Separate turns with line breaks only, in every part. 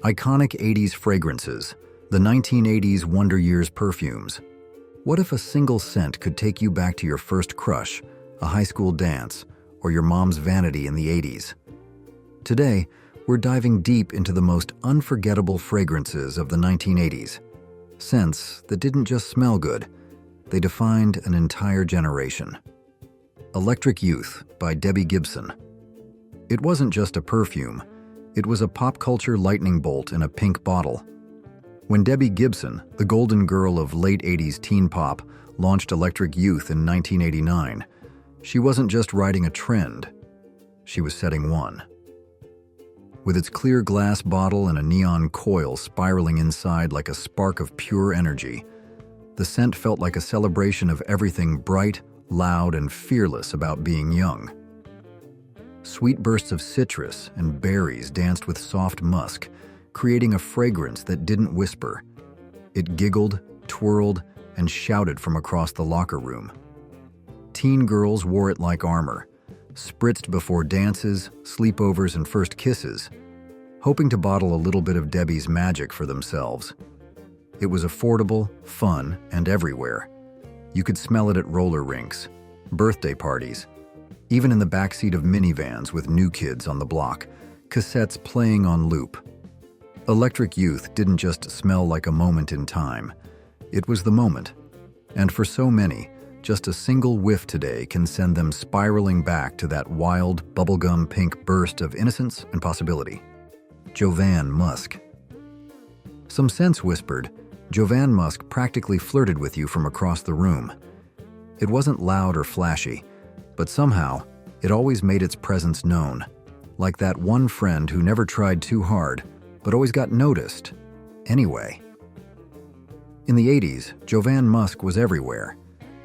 Iconic 80s fragrances, the 1980s Wonder Years perfumes. What if a single scent could take you back to your first crush, a high school dance, or your mom's vanity in the 80s? Today, we're diving deep into the most unforgettable fragrances of the 1980s. Scents that didn't just smell good, they defined an entire generation. Electric Youth by Debbie Gibson. It wasn't just a perfume, it was a pop culture lightning bolt in a pink bottle. When Debbie Gibson, the golden girl of late 80s teen pop, launched Electric Youth in 1989, she wasn't just riding a trend, she was setting one. With its clear glass bottle and a neon coil spiraling inside like a spark of pure energy, the scent felt like a celebration of everything bright, loud, and fearless about being young. Sweet bursts of citrus and berries danced with soft musk, creating a fragrance that didn't whisper. It giggled, twirled, and shouted from across the locker room. Teen girls wore it like armor, spritzed before dances, sleepovers, and first kisses, hoping to bottle a little bit of Debbie's magic for themselves. It was affordable, fun, and everywhere. You could smell it at roller rinks, birthday parties, even in the backseat of minivans with new kids on the block, cassettes playing on loop. Electric Youth didn't just smell like a moment in time. It was the moment. And for so many, just a single whiff today can send them spiraling back to that wild, bubblegum pink burst of innocence and possibility. Jovan Musk. Some scents whispered, Jovan Musk practically flirted with you from across the room. It wasn't loud or flashy, but somehow, it always made its presence known, like that one friend who never tried too hard, but always got noticed, anyway. In the 80s, Jovan Musk was everywhere,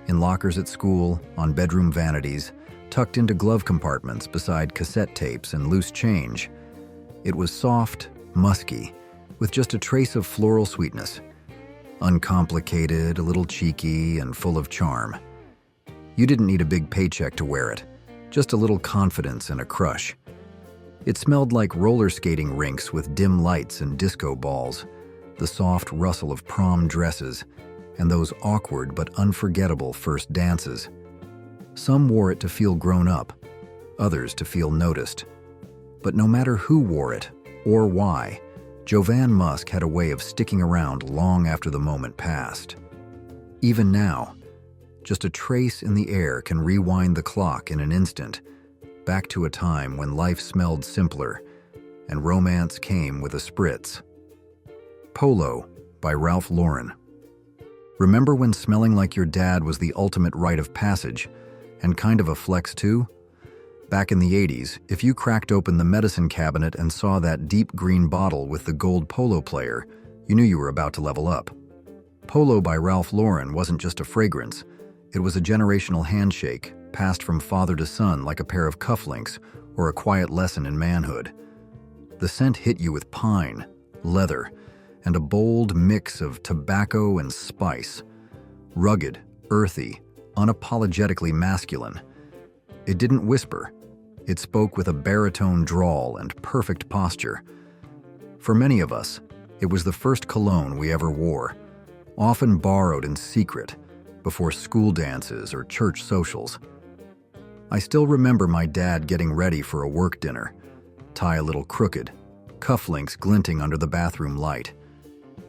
in lockers at school, on bedroom vanities, tucked into glove compartments beside cassette tapes and loose change. It was soft, musky, with just a trace of floral sweetness. Uncomplicated, a little cheeky, and full of charm. You didn't need a big paycheck to wear it, just a little confidence and a crush. It smelled like roller skating rinks with dim lights and disco balls, the soft rustle of prom dresses, and those awkward but unforgettable first dances. Some wore it to feel grown up, others to feel noticed. But no matter who wore it, or why, Jovan Musk had a way of sticking around long after the moment passed. Even now, just a trace in the air can rewind the clock in an instant, back to a time when life smelled simpler and romance came with a spritz. Polo by Ralph Lauren. Remember when smelling like your dad was the ultimate rite of passage, and kind of a flex too? Back in the 80s, if you cracked open the medicine cabinet and saw that deep green bottle with the gold Polo player, you knew you were about to level up. Polo by Ralph Lauren wasn't just a fragrance, it was a generational handshake, passed from father to son like a pair of cufflinks or a quiet lesson in manhood. The scent hit you with pine, leather, and a bold mix of tobacco and spice. Rugged, earthy, unapologetically masculine. It didn't whisper. It spoke with a baritone drawl and perfect posture. For many of us, it was the first cologne we ever wore, often borrowed in secret, before school dances or church socials. I still remember my dad getting ready for a work dinner, tie a little crooked, cufflinks glinting under the bathroom light.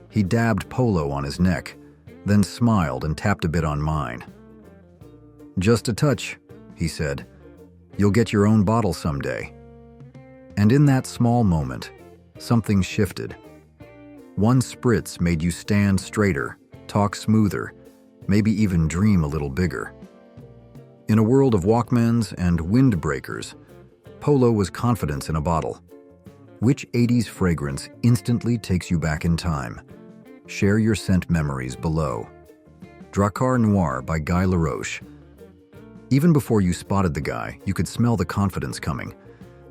He dabbed Polo on his neck, then smiled and tapped a bit on mine. "Just a touch," he said. "You'll get your own bottle someday." And in that small moment, something shifted. One spritz made you stand straighter, talk smoother, maybe even dream a little bigger. In a world of Walkmans and windbreakers, Polo was confidence in a bottle. Which 80s fragrance instantly takes you back in time? Share your scent memories below. Drakkar Noir by Guy Laroche. Even before you spotted the guy, you could smell the confidence coming.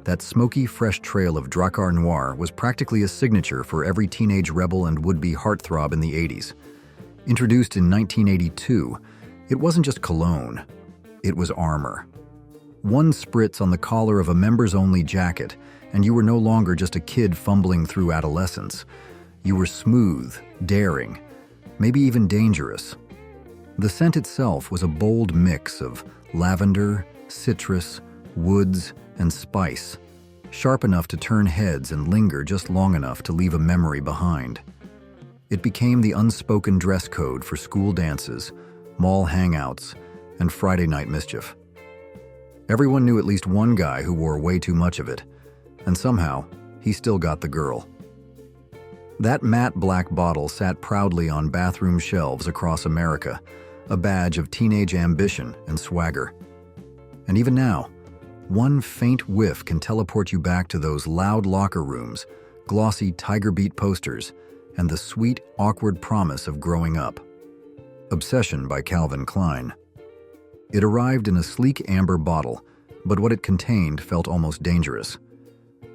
That smoky, fresh trail of Drakkar Noir was practically a signature for every teenage rebel and would-be heartthrob in the 80s. Introduced in 1982, it wasn't just cologne, it was armor. One spritz on the collar of a members-only jacket, and you were no longer just a kid fumbling through adolescence. You were smooth, daring, maybe even dangerous. The scent itself was a bold mix of lavender, citrus, woods, and spice, sharp enough to turn heads and linger just long enough to leave a memory behind. It became the unspoken dress code for school dances, mall hangouts, and Friday night mischief. Everyone knew at least one guy who wore way too much of it, and somehow, he still got the girl. That matte black bottle sat proudly on bathroom shelves across America, a badge of teenage ambition and swagger. And even now, one faint whiff can teleport you back to those loud locker rooms, glossy Tiger Beat posters, and the sweet, awkward promise of growing up. Obsession by Calvin Klein. It arrived in a sleek amber bottle, but what it contained felt almost dangerous.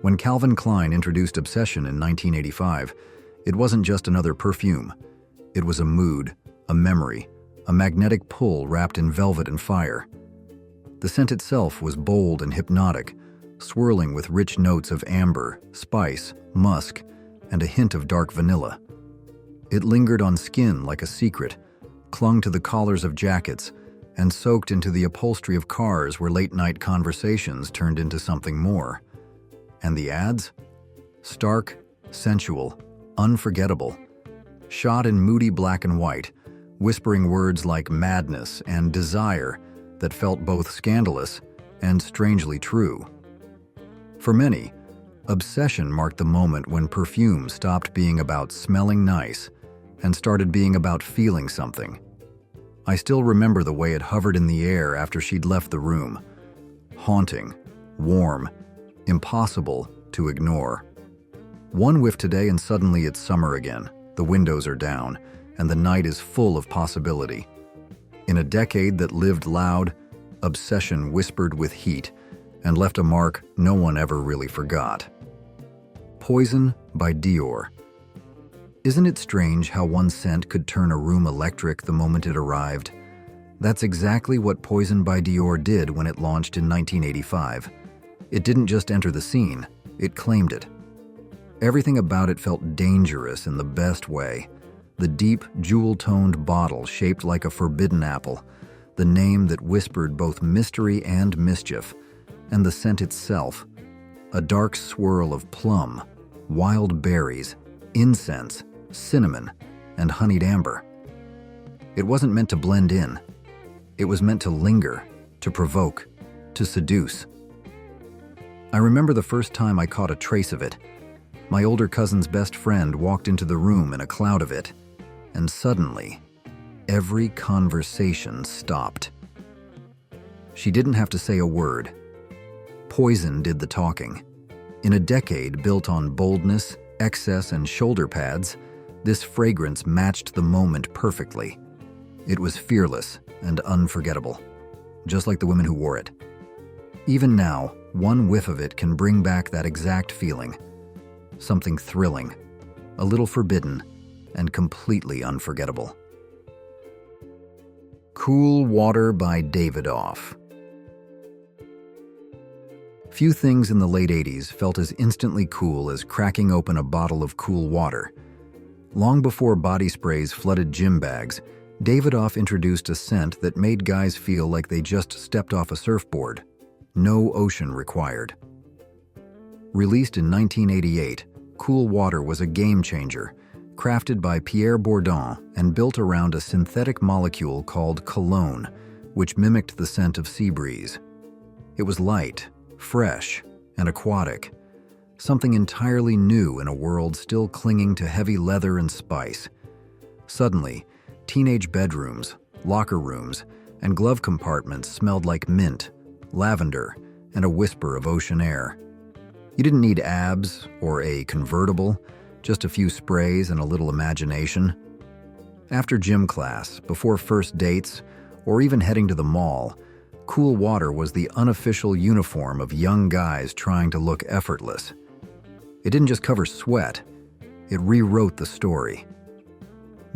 When Calvin Klein introduced Obsession in 1985, it wasn't just another perfume. It was a mood, a memory, a magnetic pull wrapped in velvet and fire. The scent itself was bold and hypnotic, swirling with rich notes of amber, spice, musk, and a hint of dark vanilla. It lingered on skin like a secret, clung to the collars of jackets, and soaked into the upholstery of cars where late-night conversations turned into something more. And the ads? Stark, sensual, unforgettable. Shot in moody black and white, whispering words like madness and desire that felt both scandalous and strangely true. For many, Obsession marked the moment when perfume stopped being about smelling nice and started being about feeling something. I still remember the way it hovered in the air after she'd left the room. Haunting, warm, impossible to ignore. One whiff today and suddenly it's summer again. The windows are down, and the night is full of possibility. In a decade that lived loud, Obsession whispered with heat and left a mark no one ever really forgot. Poison by Dior. Isn't it strange how one scent could turn a room electric the moment it arrived? That's exactly what Poison by Dior did when it launched in 1985. It didn't just enter the scene, it claimed it. Everything about it felt dangerous in the best way. The deep, jewel-toned bottle shaped like a forbidden apple, the name that whispered both mystery and mischief, and the scent itself, a dark swirl of plum, wild berries, incense, cinnamon, and honeyed amber. It wasn't meant to blend in. It was meant to linger, to provoke, to seduce. I remember the first time I caught a trace of it. My older cousin's best friend walked into the room in a cloud of it, and suddenly, every conversation stopped. She didn't have to say a word. Poison did the talking. In a decade built on boldness, excess, and shoulder pads, this fragrance matched the moment perfectly. It was fearless and unforgettable, just like the women who wore it. Even now, one whiff of it can bring back that exact feeling. Something thrilling, a little forbidden, and completely unforgettable. Cool Water by Davidoff. Few things in the late 80s felt as instantly cool as cracking open a bottle of cool water. Long before body sprays flooded gym bags, Davidoff introduced a scent that made guys feel like they just stepped off a surfboard. No ocean required. Released in 1988, Cool Water was a game-changer, crafted by Pierre Bourdon and built around a synthetic molecule called cologne, which mimicked the scent of sea breeze. It was light, fresh, and aquatic, something entirely new in a world still clinging to heavy leather and spice. Suddenly, teenage bedrooms, locker rooms, and glove compartments smelled like mint, lavender, and a whisper of ocean air. You didn't need abs or a convertible, just a few sprays and a little imagination. After gym class, before first dates, or even heading to the mall, Cool Water was the unofficial uniform of young guys trying to look effortless. It didn't just cover sweat, it rewrote the story.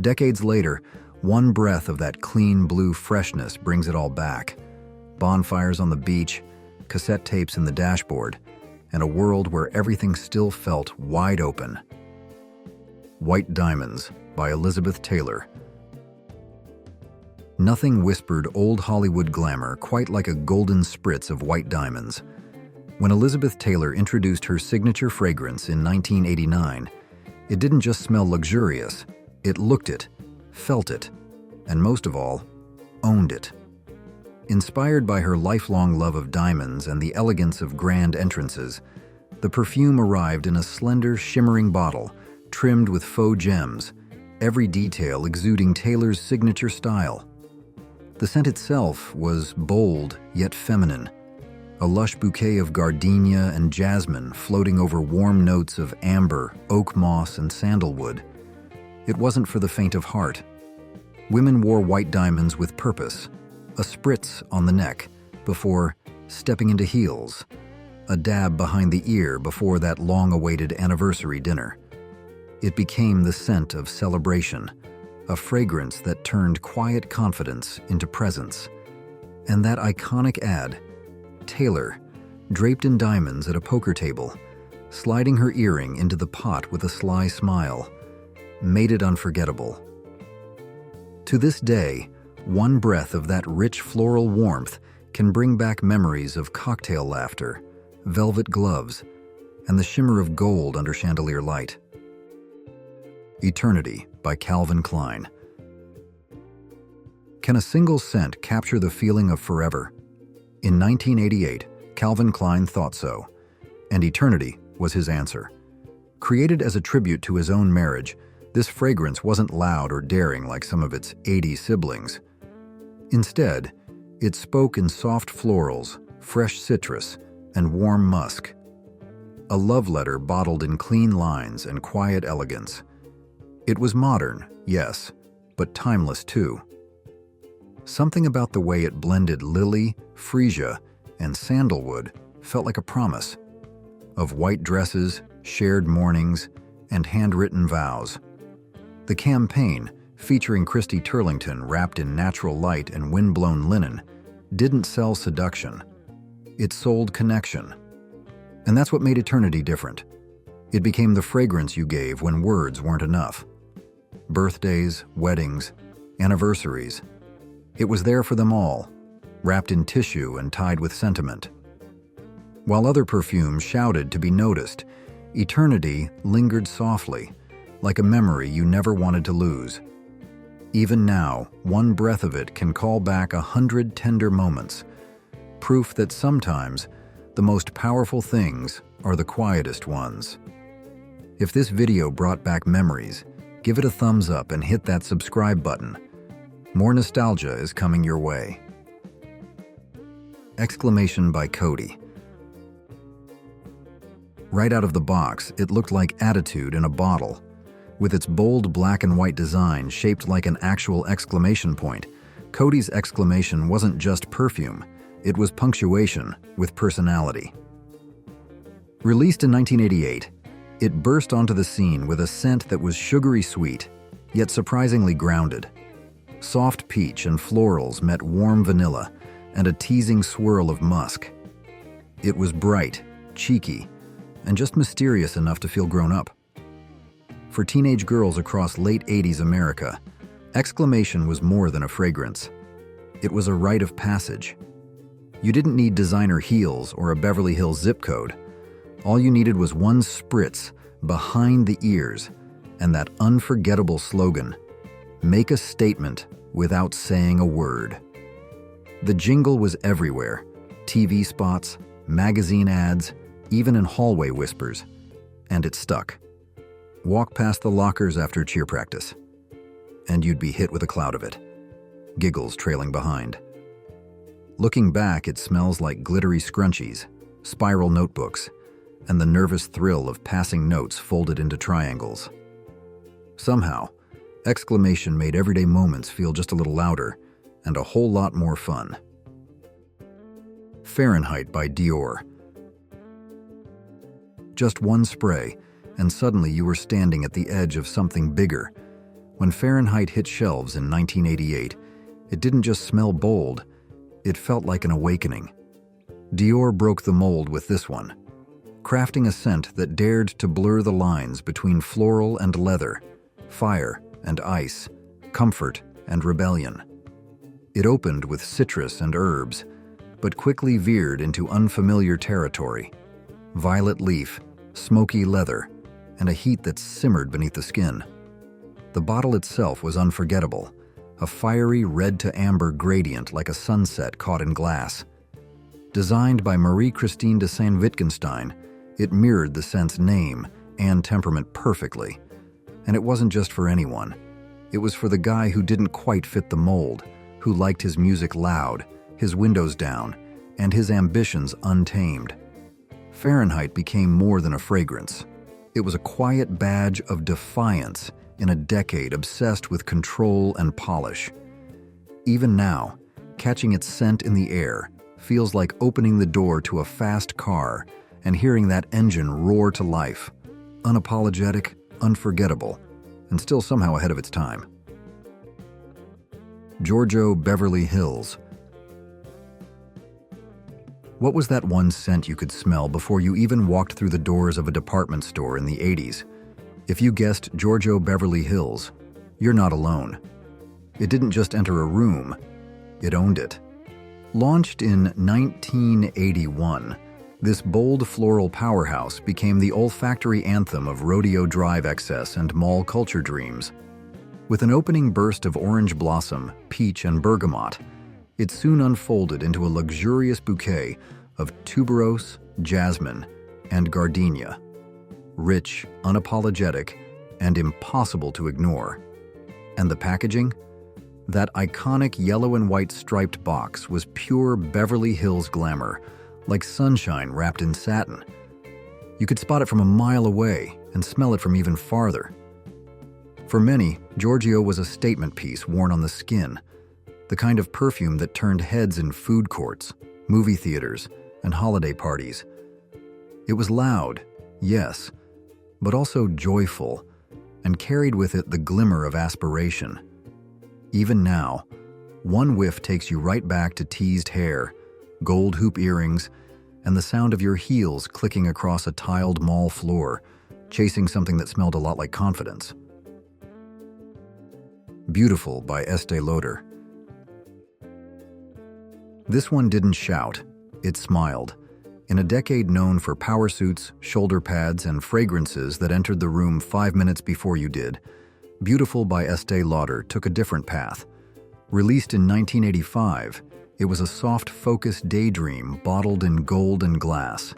Decades later, one breath of that clean blue freshness brings it all back. Bonfires on the beach, cassette tapes in the dashboard, and a world where everything still felt wide open. White Diamonds by Elizabeth Taylor. Nothing whispered old Hollywood glamour quite like a golden spritz of white diamonds. When Elizabeth Taylor introduced her signature fragrance in 1989, it didn't just smell luxurious, it looked it, felt it, and most of all, owned it. Inspired by her lifelong love of diamonds and the elegance of grand entrances, the perfume arrived in a slender, shimmering bottle, trimmed with faux gems, every detail exuding Taylor's signature style. The scent itself was bold yet feminine, a lush bouquet of gardenia and jasmine floating over warm notes of amber, oak moss, and sandalwood. It wasn't for the faint of heart. Women wore white diamonds with purpose, a spritz on the neck before stepping into heels, a dab behind the ear before that long-awaited anniversary dinner. It became the scent of celebration, a fragrance that turned quiet confidence into presence. And that iconic ad, Taylor, draped in diamonds at a poker table, sliding her earring into the pot with a sly smile, made it unforgettable. To this day, one breath of that rich floral warmth can bring back memories of cocktail laughter, velvet gloves, and the shimmer of gold under chandelier light. Eternity by Calvin Klein. Can a single scent capture the feeling of forever? In 1988, Calvin Klein thought so, and Eternity was his answer. Created as a tribute to his own marriage, this fragrance wasn't loud or daring like some of its 80 siblings. Instead, it spoke in soft florals, fresh citrus, and warm musk. A love letter bottled in clean lines and quiet elegance. It was modern, yes, but timeless too. Something about the way it blended lily, freesia, and sandalwood felt like a promise of white dresses, shared mornings, and handwritten vows. The campaign, featuring Christy Turlington wrapped in natural light and wind-blown linen, didn't sell seduction. It sold connection. And that's what made Eternity different. It became the fragrance you gave when words weren't enough. Birthdays, weddings, anniversaries. It was there for them all, wrapped in tissue and tied with sentiment. While other perfumes shouted to be noticed, Eternity lingered softly, like a memory you never wanted to lose. Even now, one breath of it can call back 100 tender moments, proof that sometimes the most powerful things are the quietest ones. If this video brought back memories, give it a thumbs up and hit that subscribe button. More nostalgia is coming your way. Exclamation by Coty. Right out of the box, it looked like attitude in a bottle. With its bold black and white design shaped like an actual exclamation point, Coty's exclamation wasn't just perfume, it was punctuation with personality. Released in 1988, it burst onto the scene with a scent that was sugary sweet, yet surprisingly grounded. Soft peach and florals met warm vanilla and a teasing swirl of musk. It was bright, cheeky, and just mysterious enough to feel grown up. For teenage girls across late 80s America, Exclamation was more than a fragrance. It was a rite of passage. You didn't need designer heels or a Beverly Hills zip code. All you needed was one spritz behind the ears and that unforgettable slogan, "Make a statement without saying a word." The jingle was everywhere, TV spots, magazine ads, even in hallway whispers, and it stuck. Walk past the lockers after cheer practice, and you'd be hit with a cloud of it, giggles trailing behind. Looking back, it smells like glittery scrunchies, spiral notebooks, and the nervous thrill of passing notes folded into triangles. Somehow, Exclamation made everyday moments feel just a little louder and a whole lot more fun. Fahrenheit by Dior. Just one spray, and suddenly you were standing at the edge of something bigger. When Fahrenheit hit shelves in 1988, it didn't just smell bold, it felt like an awakening. Dior broke the mold with this one, crafting a scent that dared to blur the lines between floral and leather, fire and ice, comfort and rebellion. It opened with citrus and herbs, but quickly veered into unfamiliar territory: violet leaf, smoky leather, and a heat that simmered beneath the skin. The bottle itself was unforgettable, a fiery red to amber gradient like a sunset caught in glass. Designed by Marie-Christine de Saint-Wittgenstein, it mirrored the scent's name and temperament perfectly. And it wasn't just for anyone. It was for the guy who didn't quite fit the mold, who liked his music loud, his windows down, and his ambitions untamed. Fahrenheit became more than a fragrance. It was a quiet badge of defiance in a decade obsessed with control and polish. Even now, catching its scent in the air feels like opening the door to a fast car and hearing that engine roar to life. Unapologetic, unforgettable, and still somehow ahead of its time. Giorgio Beverly Hills. What was that one scent you could smell before you even walked through the doors of a department store in the 80s? If you guessed Giorgio Beverly Hills, you're not alone. It didn't just enter a room, it owned it. Launched in 1981, this bold floral powerhouse became the olfactory anthem of rodeo drive excess and mall culture dreams. With an opening burst of orange blossom, peach, and bergamot, it soon unfolded into a luxurious bouquet of tuberose, jasmine, and gardenia. Rich, unapologetic, and impossible to ignore. And the packaging? That iconic yellow and white striped box was pure Beverly Hills glamour, like sunshine wrapped in satin. You could spot it from a mile away and smell it from even farther. For many, Giorgio was a statement piece worn on the skin, the kind of perfume that turned heads in food courts, movie theaters, and holiday parties. It was loud, yes, but also joyful, and carried with it the glimmer of aspiration. Even now, one whiff takes you right back to teased hair, gold hoop earrings, and the sound of your heels clicking across a tiled mall floor, chasing something that smelled a lot like confidence. Beautiful by Estée Lauder. This one didn't shout, it smiled. In a decade known for power suits, shoulder pads, and fragrances that entered the room 5 minutes before you did, Beautiful by Estée Lauder took a different path. Released in 1985, it was a soft, focused daydream bottled in gold and glass.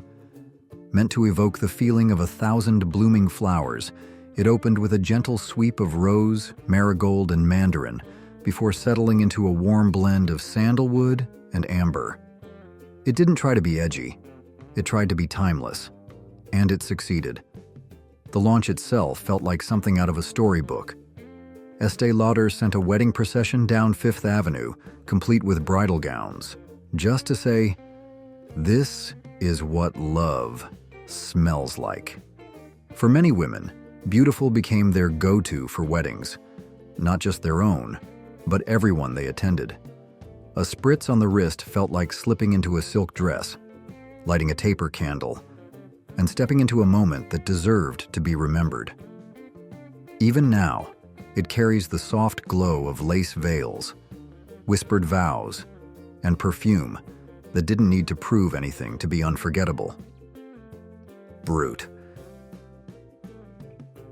Meant to evoke the feeling of 1,000 blooming flowers, it opened with a gentle sweep of rose, marigold, and mandarin before settling into a warm blend of sandalwood and amber. It didn't try to be edgy. It tried to be timeless. And it succeeded. The launch itself felt like something out of a storybook. Estée Lauder sent a wedding procession down Fifth Avenue, complete with bridal gowns, just to say, "This is what love smells like." For many women, Beautiful became their go-to for weddings. Not just their own, but everyone they attended. A spritz on the wrist felt like slipping into a silk dress, lighting a taper candle, and stepping into a moment that deserved to be remembered. Even now, it carries the soft glow of lace veils, whispered vows, and perfume that didn't need to prove anything to be unforgettable. Brut.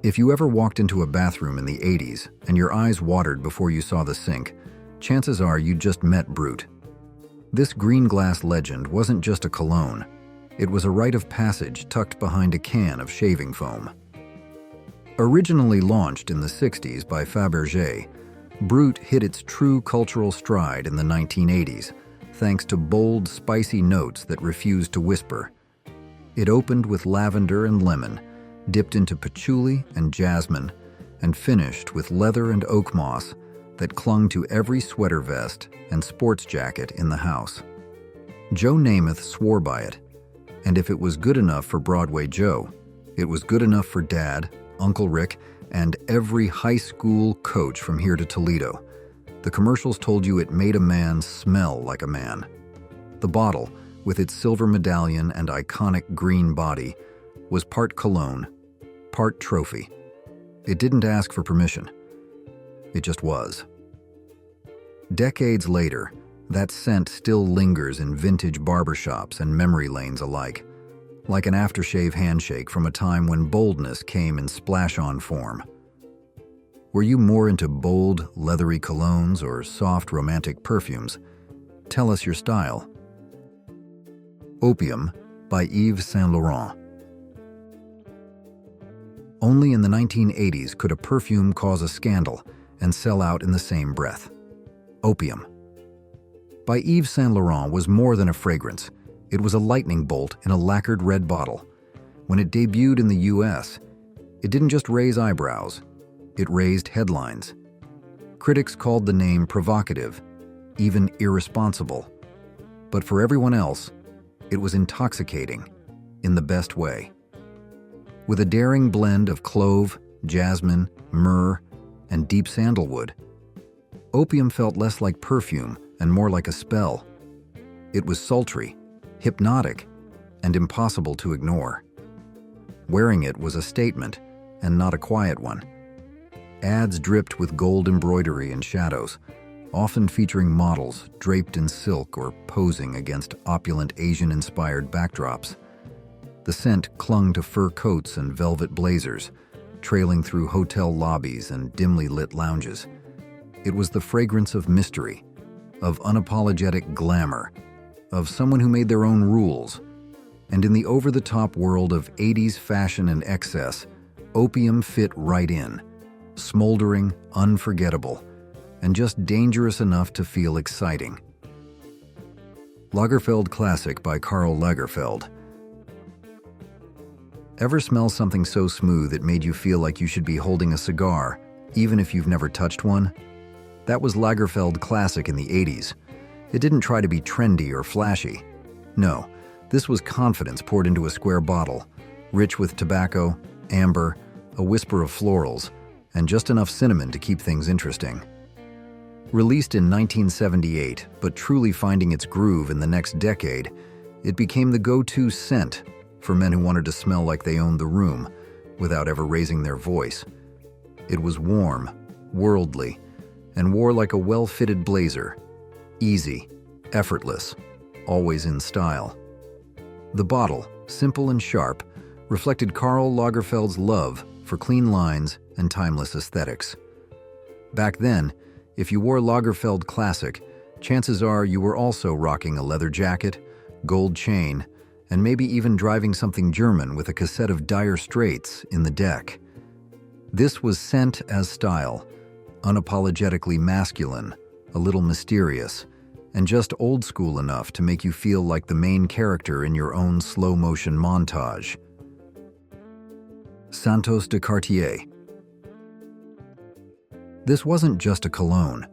If you ever walked into a bathroom in the 80s and your eyes watered before you saw the sink, chances are you just met Brut. This green glass legend wasn't just a cologne. It was a rite of passage tucked behind a can of shaving foam. Originally launched in the 60s by Fabergé, Brut hit its true cultural stride in the 1980s, thanks to bold, spicy notes that refused to whisper. It opened with lavender and lemon, dipped into patchouli and jasmine, and finished with leather and oak moss that clung to every sweater vest and sports jacket in the house. Joe Namath swore by it, and if it was good enough for Broadway Joe, it was good enough for Dad, Uncle Rick, and every high school coach from here to Toledo. The commercials told you it made a man smell like a man. The bottle, with its silver medallion and iconic green body, was part cologne, part trophy. It didn't ask for permission. It just was. Decades later, that scent still lingers in vintage barbershops and memory lanes alike, like an aftershave handshake from a time when boldness came in splash-on form. Were you more into bold, leathery colognes or soft, romantic perfumes? Tell us your style. Opium by Yves Saint Laurent. Only in the 1980s could a perfume cause a scandal and sell out in the same breath. Opium by Yves Saint Laurent was more than a fragrance. It was a lightning bolt in a lacquered red bottle. When it debuted in the US, it didn't just raise eyebrows, it raised headlines. Critics called the name provocative, even irresponsible. But for everyone else, it was intoxicating, in the best way. With a daring blend of clove, jasmine, myrrh, and deep sandalwood, Opium felt less like perfume and more like a spell. It was sultry, hypnotic, and impossible to ignore. Wearing it was a statement, and not a quiet one. Ads dripped with gold embroidery and shadows, often featuring models draped in silk or posing against opulent Asian-inspired backdrops. The scent clung to fur coats and velvet blazers, trailing through hotel lobbies and dimly lit lounges. It was the fragrance of mystery, of unapologetic glamour, of someone who made their own rules. And in the over-the-top world of 80s fashion and excess, Opium fit right in, smoldering, unforgettable, and just dangerous enough to feel exciting. Lagerfeld Classic by Karl Lagerfeld. Ever smell something so smooth it made you feel like you should be holding a cigar, even if you've never touched one? That was Lagerfeld Classic in the 80s. It didn't try to be trendy or flashy. No, this was confidence poured into a square bottle, rich with tobacco, amber, a whisper of florals, and just enough cinnamon to keep things interesting. Released in 1978, but truly finding its groove in the next decade, it became the go-to scent for men who wanted to smell like they owned the room without ever raising their voice. It was warm, worldly, and wore like a well-fitted blazer. Easy, effortless, always in style. The bottle, simple and sharp, reflected Karl Lagerfeld's love for clean lines and timeless aesthetics. Back then, if you wore Lagerfeld Classic, chances are you were also rocking a leather jacket, gold chain, and maybe even driving something German with a cassette of Dire Straits in the deck. This was scent as style, unapologetically masculine, a little mysterious, and just old school enough to make you feel like the main character in your own slow-motion montage. Santos de Cartier. This wasn't just a cologne.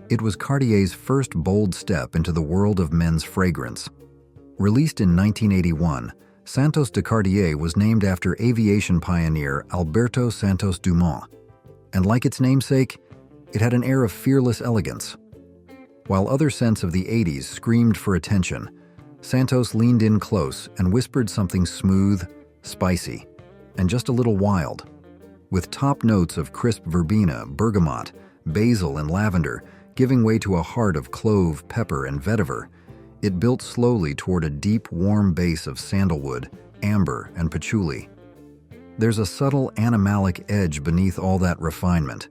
It was Cartier's first bold step into the world of men's fragrance. Released in 1981, Santos de Cartier was named after aviation pioneer Alberto Santos Dumont, and like its namesake, it had an air of fearless elegance. While other scents of the 80s screamed for attention, Santos leaned in close and whispered something smooth, spicy, and just a little wild. With top notes of crisp verbena, bergamot, basil, and lavender giving way to a heart of clove, pepper, and vetiver, it built slowly toward a deep, warm base of sandalwood, amber, and patchouli. There's a subtle animalic edge beneath all that refinement,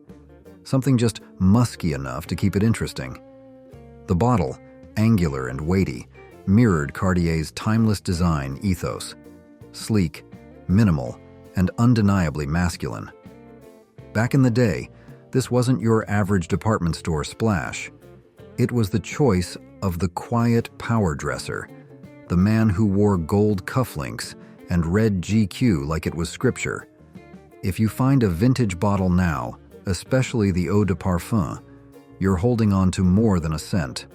something just musky enough to keep it interesting. The bottle, angular and weighty, mirrored Cartier's timeless design ethos: sleek, minimal, and undeniably masculine. Back in the day, this wasn't your average department store splash. It was the choice of the quiet power dresser, the man who wore gold cufflinks and read GQ like it was scripture. If you find a vintage bottle now, especially the eau de parfum, you're holding on to more than a scent.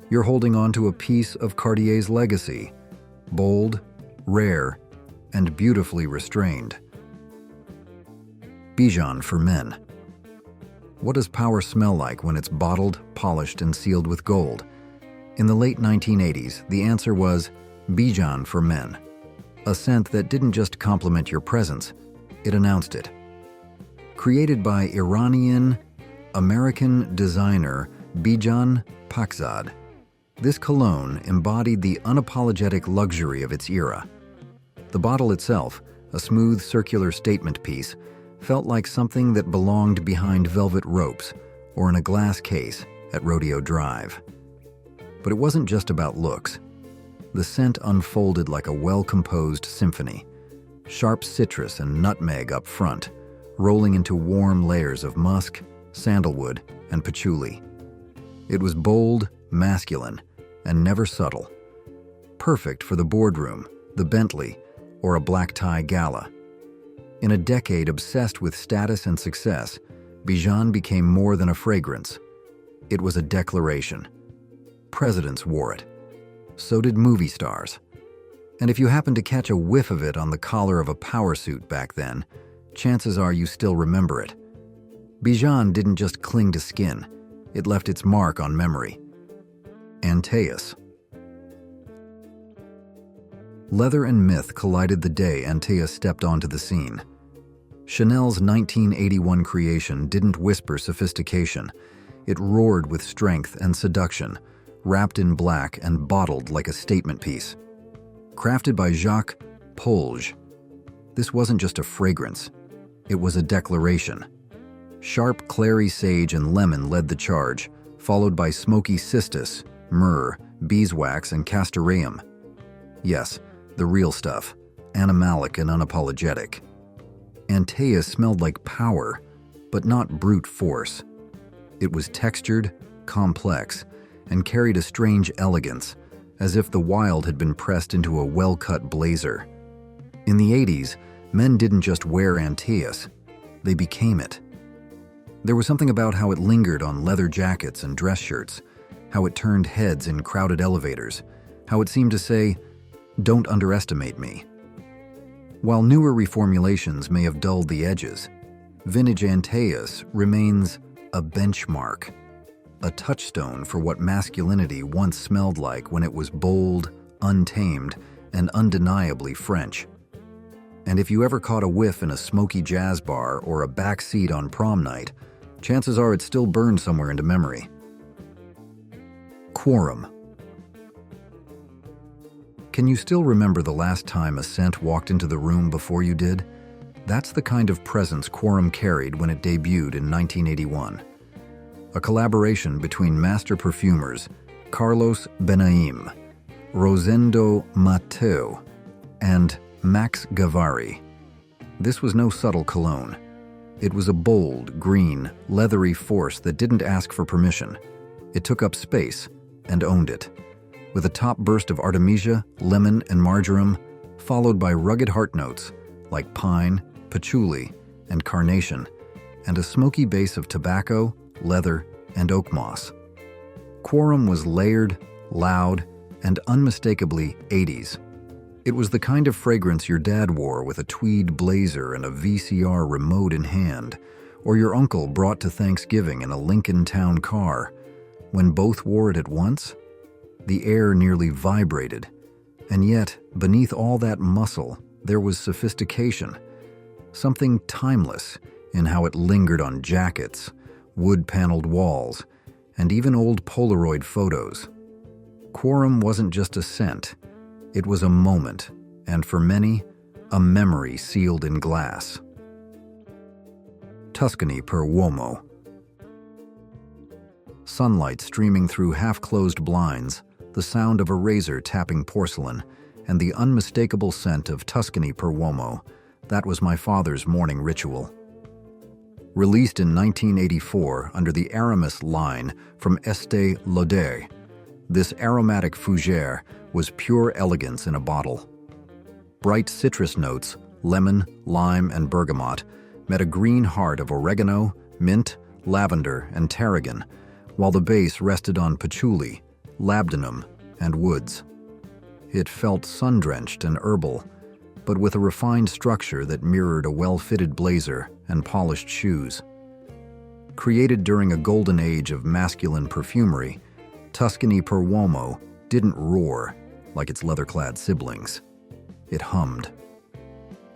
You're holding on to a piece of Cartier's legacy, bold, rare, and beautifully restrained. Bijan for men. What does power smell like when it's bottled, polished, and sealed with gold? In the late 1980s, the answer was Bijan for men, a scent that didn't just compliment your presence, it announced it. Created by Iranian-American designer Bijan Pakzad, this cologne embodied the unapologetic luxury of its era. The bottle itself, a smooth circular statement piece, felt like something that belonged behind velvet ropes or in a glass case at Rodeo Drive. But it wasn't just about looks. The scent unfolded like a well-composed symphony, sharp citrus and nutmeg up front, rolling into warm layers of musk, sandalwood, and patchouli. It was bold, masculine, and never subtle. Perfect for the boardroom, the Bentley, or a black tie gala. In a decade obsessed with status and success, Bijan became more than a fragrance. It was a declaration. Presidents wore it. So did movie stars. And if you happened to catch a whiff of it on the collar of a power suit back then, chances are you still remember it. Bijan didn't just cling to skin, it left its mark on memory. Antaeus. Leather and myth collided the day Antaeus stepped onto the scene. Chanel's 1981 creation didn't whisper sophistication. It roared with strength and seduction, wrapped in black and bottled like a statement piece. Crafted by Jacques Polge, this wasn't just a fragrance, it was a declaration. Sharp clary sage and lemon led the charge, followed by smoky cistus, myrrh, beeswax, and castoreum. Yes, the real stuff, animalic and unapologetic. Antaeus smelled like power, but not brute force. It was textured, complex, and carried a strange elegance, as if the wild had been pressed into a well-cut blazer. In the 80s, men didn't just wear Antaeus, they became it. There was something about how it lingered on leather jackets and dress shirts, how it turned heads in crowded elevators, how it seemed to say, "Don't underestimate me." While newer reformulations may have dulled the edges, vintage Antaeus remains a benchmark, a touchstone for what masculinity once smelled like when it was bold, untamed, and undeniably French. And if you ever caught a whiff in a smoky jazz bar or a back seat on prom night, chances are it still burned somewhere into memory. Quorum. Can you still remember the last time a scent walked into the room before you did? That's the kind of presence Quorum carried when it debuted in 1981. A collaboration between master perfumers Carlos Benaim, Rosendo Mateo, and Max Gavari. This was no subtle cologne. It was a bold, green, leathery force that didn't ask for permission. It took up space and owned it. With a top burst of artemisia, lemon, and marjoram, followed by rugged heart notes like pine, patchouli, and carnation, and a smoky base of tobacco, leather, and oak moss. Quorum was layered, loud, and unmistakably 80s. It was the kind of fragrance your dad wore with a tweed blazer and a VCR remote in hand, or your uncle brought to Thanksgiving in a Lincoln Town car. When both wore it at once, the air nearly vibrated, and yet, beneath all that muscle, there was sophistication, something timeless in how it lingered on jackets, wood-paneled walls, and even old Polaroid photos. Quorum wasn't just a scent, it was a moment, and for many, a memory sealed in glass. Tuscany per Uomo. Sunlight streaming through half-closed blinds, the sound of a razor tapping porcelain, and the unmistakable scent of Tuscany per Uomo, that was my father's morning ritual. Released in 1984 under the Aramis line from Estée Lauder, this aromatic fougere was pure elegance in a bottle. Bright citrus notes, lemon, lime, and bergamot, met a green heart of oregano, mint, lavender, and tarragon, while the base rested on patchouli, labdanum, and woods. It felt sun-drenched and herbal, but with a refined structure that mirrored a well-fitted blazer and polished shoes. Created during a golden age of masculine perfumery, Tuscany per Uomo didn't roar like its leather-clad siblings. It hummed.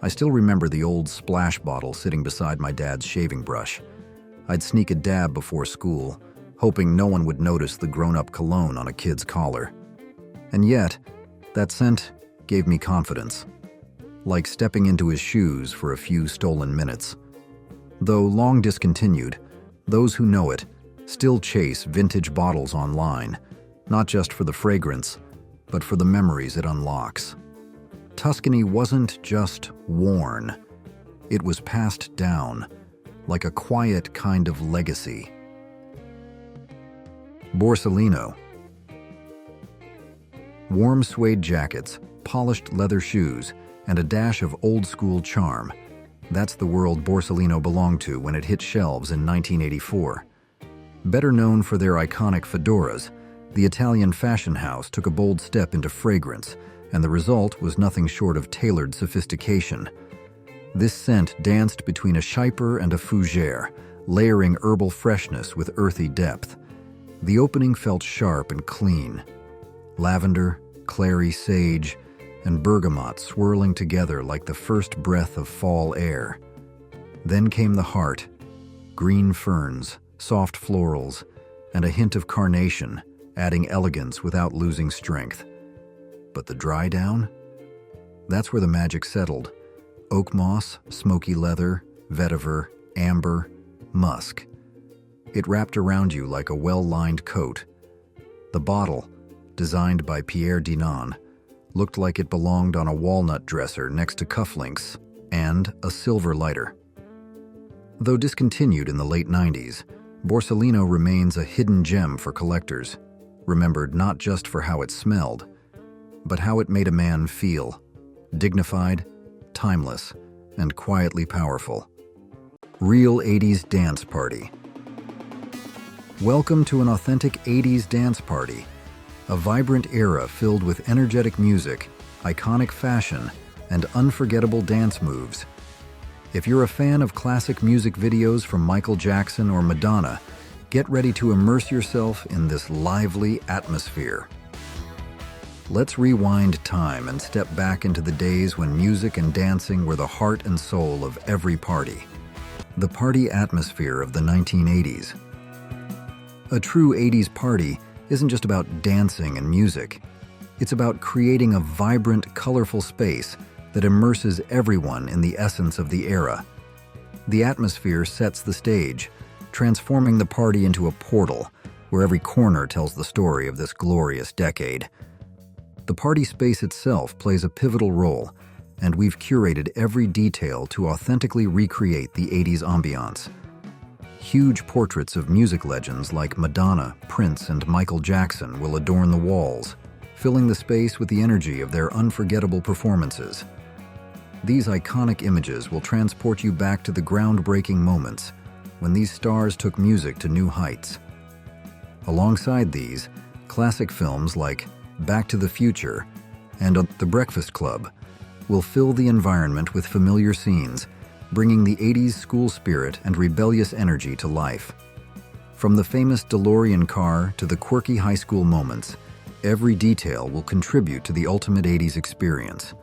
I still remember the old splash bottle sitting beside my dad's shaving brush. I'd sneak a dab before school, hoping no one would notice the grown-up cologne on a kid's collar. And yet, that scent gave me confidence, like stepping into his shoes for a few stolen minutes. Though long discontinued, those who know it still chase vintage bottles online, not just for the fragrance, but for the memories it unlocks. Tuscany wasn't just worn, it was passed down, like a quiet kind of legacy. Borsalino. Warm suede jackets, polished leather shoes, and a dash of old-school charm. That's the world Borsalino belonged to when it hit shelves in 1984. Better known for their iconic fedoras, the Italian fashion house took a bold step into fragrance, and the result was nothing short of tailored sophistication. This scent danced between a chypre and a fougere, layering herbal freshness with earthy depth. The opening felt sharp and clean. Lavender, clary sage, and bergamot swirling together like the first breath of fall air. Then came the heart, green ferns, soft florals, and a hint of carnation, adding elegance without losing strength. But the dry down? That's where the magic settled. Oak moss, smoky leather, vetiver, amber, musk. It wrapped around you like a well-lined coat. The bottle, designed by Pierre Dinan, looked like it belonged on a walnut dresser next to cufflinks and a silver lighter. Though discontinued in the late 90s, Borsalino remains a hidden gem for collectors, remembered not just for how it smelled, but how it made a man feel: dignified, timeless, and quietly powerful. Real 80s dance party. Welcome to an authentic 80s dance party, a vibrant era filled with energetic music, iconic fashion, and unforgettable dance moves. If you're a fan of classic music videos from Michael Jackson or Madonna, get ready to immerse yourself in this lively atmosphere. Let's rewind time and step back into the days when music and dancing were the heart and soul of every party. The party atmosphere of the 1980s. A true 80s party isn't just about dancing and music. It's about creating a vibrant, colorful space that immerses everyone in the essence of the era. The atmosphere sets the stage, transforming the party into a portal where every corner tells the story of this glorious decade. The party space itself plays a pivotal role, and we've curated every detail to authentically recreate the 80s ambiance. Huge portraits of music legends like Madonna, Prince, and Michael Jackson will adorn the walls, filling the space with the energy of their unforgettable performances. These iconic images will transport you back to the groundbreaking moments when these stars took music to new heights. Alongside these, classic films like Back to the Future and The Breakfast Club will fill the environment with familiar scenes, bringing the 80s school spirit and rebellious energy to life. From the famous DeLorean car to the quirky high school moments, every detail will contribute to the ultimate 80s experience.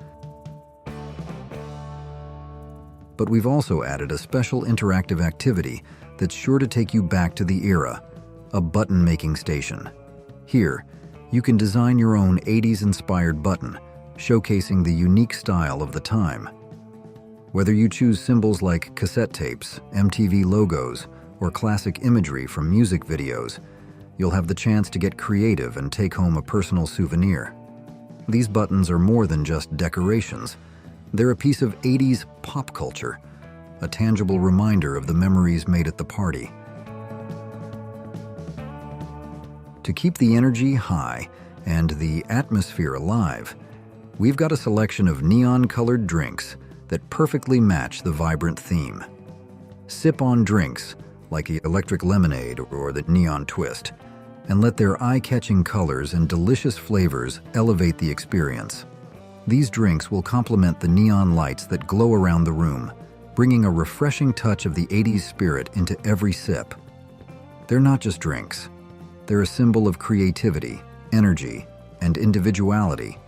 But we've also added a special interactive activity that's sure to take you back to the era, a button-making station. Here, you can design your own 80s-inspired button, showcasing the unique style of the time. Whether you choose symbols like cassette tapes, MTV logos, or classic imagery from music videos, you'll have the chance to get creative and take home a personal souvenir. These buttons are more than just decorations. They're a piece of 80s pop culture, a tangible reminder of the memories made at the party. To keep the energy high and the atmosphere alive, we've got a selection of neon-colored drinks that perfectly match the vibrant theme. Sip-on drinks like the electric lemonade or the neon twist, and let their eye-catching colors and delicious flavors elevate the experience. These drinks will complement the neon lights that glow around the room, bringing a refreshing touch of the 80s spirit into every sip. They're not just drinks. They're a symbol of creativity, energy, and individuality,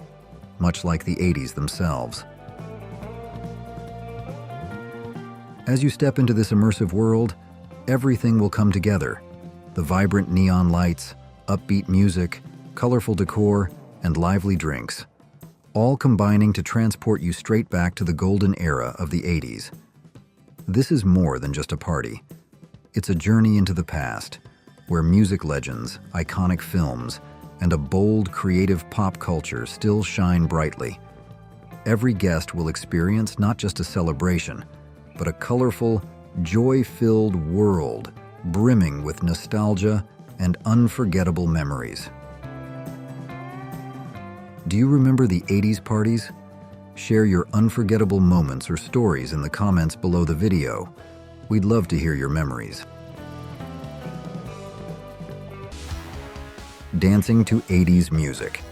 much like the 80s themselves. As you step into this immersive world, everything will come together. The vibrant neon lights, upbeat music, colorful decor, and lively drinks, all combining to transport you straight back to the golden era of the 80s. This is more than just a party. It's a journey into the past, where music legends, iconic films, and a bold, creative pop culture still shine brightly. Every guest will experience not just a celebration, but a colorful, joy-filled world brimming with nostalgia and unforgettable memories. Do you remember the 80s parties? Share your unforgettable moments or stories in the comments below the video. We'd love to hear your memories. Dancing to 80s music.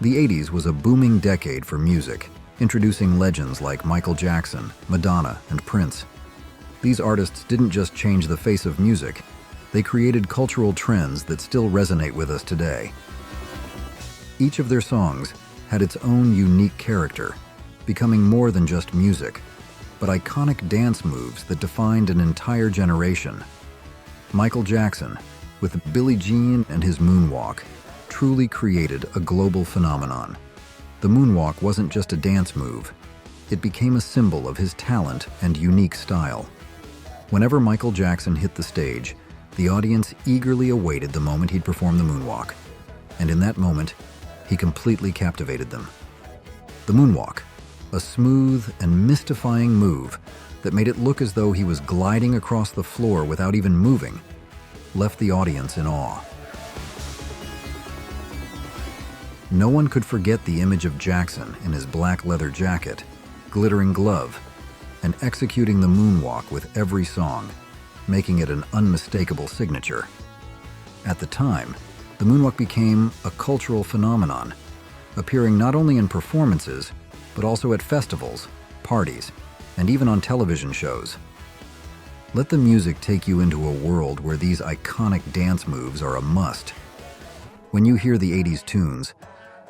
The 80s was a booming decade for music, introducing legends like Michael Jackson, Madonna, and Prince. These artists didn't just change the face of music, they created cultural trends that still resonate with us today. Each of their songs had its own unique character, becoming more than just music, but iconic dance moves that defined an entire generation. Michael Jackson, with Billie Jean and his moonwalk, truly created a global phenomenon. The moonwalk wasn't just a dance move, it became a symbol of his talent and unique style. Whenever Michael Jackson hit the stage, the audience eagerly awaited the moment he'd perform the moonwalk, and in that moment, he completely captivated them. The moonwalk, a smooth and mystifying move that made it look as though he was gliding across the floor without even moving, left the audience in awe. No one could forget the image of Jackson in his black leather jacket, glittering glove, and executing the moonwalk with every song, making it an unmistakable signature. At the time, the moonwalk became a cultural phenomenon, appearing not only in performances, but also at festivals, parties, and even on television shows. Let the music take you into a world where these iconic dance moves are a must. When you hear the 80s tunes,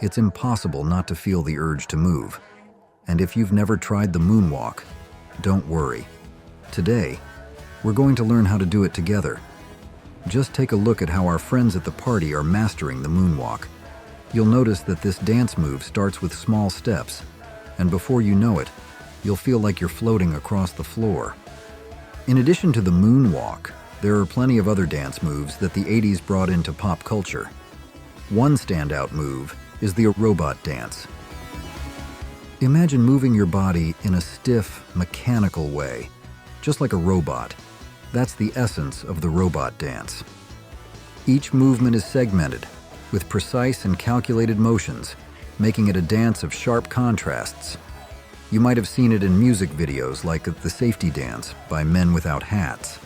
it's impossible not to feel the urge to move. And if you've never tried the moonwalk, don't worry. Today, we're going to learn how to do it together. Just take a look at how our friends at the party are mastering the moonwalk. You'll notice that this dance move starts with small steps, and before you know it, you'll feel like you're floating across the floor. In addition to the moonwalk, there are plenty of other dance moves that the 80s brought into pop culture. One standout move is the robot dance. Imagine moving your body in a stiff, mechanical way, just like a robot. That's the essence of the robot dance. Each movement is segmented, with precise and calculated motions, making it a dance of sharp contrasts. You might have seen it in music videos like the Safety Dance by Men Without Hats.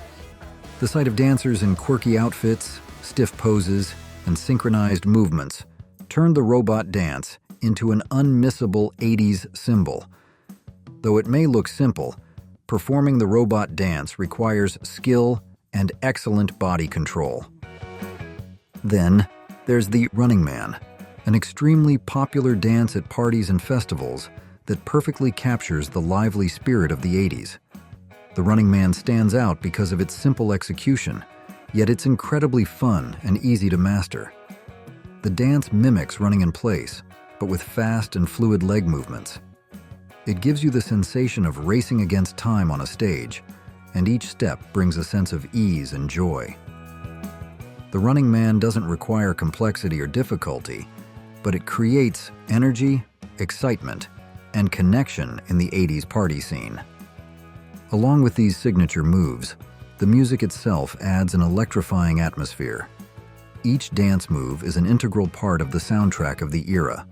The sight of dancers in quirky outfits, stiff poses, and synchronized movements turned the robot dance into an unmissable 80s symbol. Though it may look simple, performing the robot dance requires skill and excellent body control. Then, there's the Running Man, an extremely popular dance at parties and festivals that perfectly captures the lively spirit of the 80s. The Running Man stands out because of its simple execution, yet it's incredibly fun and easy to master. The dance mimics running in place, but with fast and fluid leg movements. It gives you the sensation of racing against time on a stage, and each step brings a sense of ease and joy. The Running Man doesn't require complexity or difficulty, but it creates energy, excitement, and connection in the 80s party scene. Along with these signature moves, the music itself adds an electrifying atmosphere. Each dance move is an integral part of the soundtrack of the era.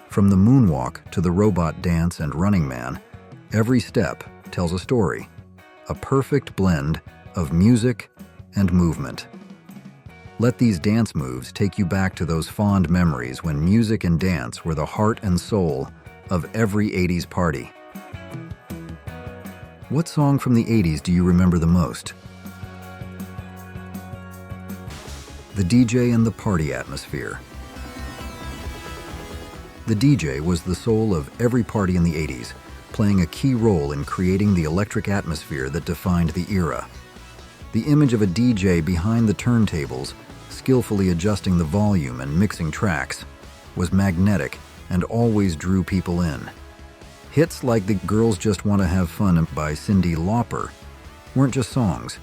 From the moonwalk to the robot dance and Running Man, every step tells a story, a perfect blend of music and movement. Let these dance moves take you back to those fond memories when music and dance were the heart and soul of every 80s party. What song from the 80s do you remember the most? The DJ and the party atmosphere. The DJ was the soul of every party in the 80s, playing a key role in creating the electric atmosphere that defined the era. The image of a DJ behind the turntables, skillfully adjusting the volume and mixing tracks, was magnetic and always drew people in. Hits like the Girls Just Want to Have Fun by Cyndi Lauper weren't just songs.